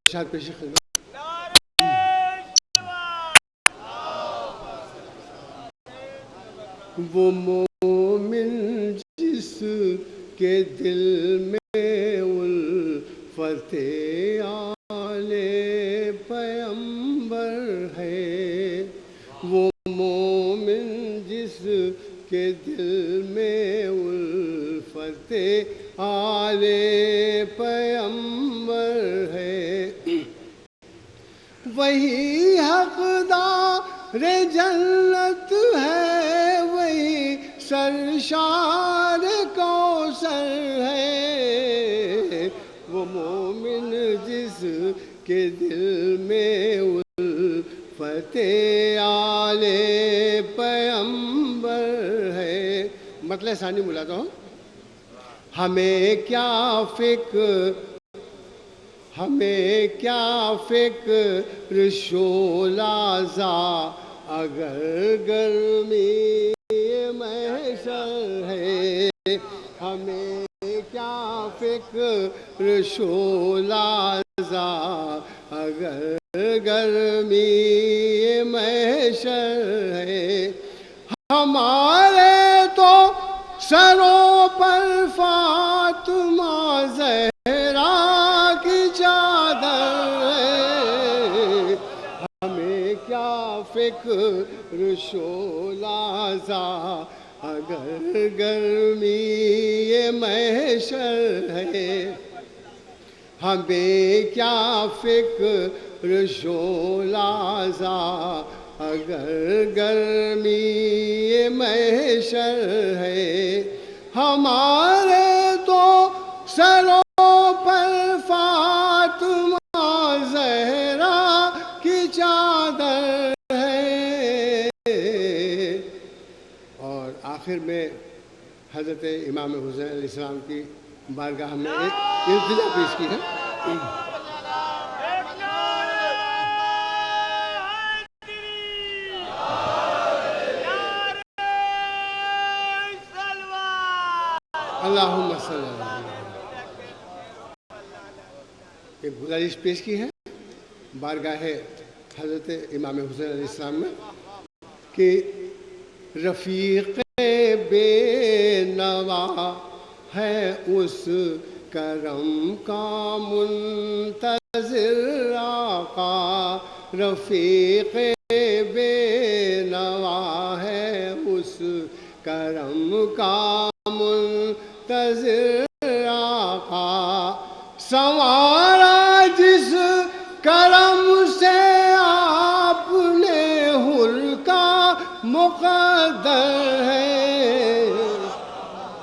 ارشاد پیش خدمت. وہ مومن جس کے دل میں الفت آل پیغمبر ہے، وہ مومن جس کے دل میں الفت آل پیغمبر ہے، وہی حقدار جنت ہے، وہی سرشار کوثر ہے، وہ مومن جس کے دل میں الفت آل پیغمبر ہے. مطلب ثانی بلاتا ہوں. ہمیں کیا فکر شعلہ زا اگر گرمی محشر ہے، ہمیں کیا فکر شعلہ زا اگر گرمی محشر ہے، ہمارے تو سروں پر فاطمہ زہرا کی چادر ہے، ہمیں کیا فکر شعلہ زا اگر گرمی محشر ہے، ہمیں کیا فکر شعلہ زا اگر گرمی محشر ہے، ہمارے تو سروں پر فاطمہ زہرا کی چادر ہے. اور آخر میں حضرت امام حسین علیہ السلام کی بارگاہ میں ایک التجا پیش کی ہے. اللہم صلی اللہ علیہ وسلم. ایک گزارش پیش کی ہے بارگاہ حضرت امام حسین علیہ السلام میں کہ رفیق بے نوا ہے اس کرم کا منتظر آقا، رفیق بے نوا ہے اس کرم کا منتظر آقا، سنوارا جس کرم سے آپ نے حر کا مقدر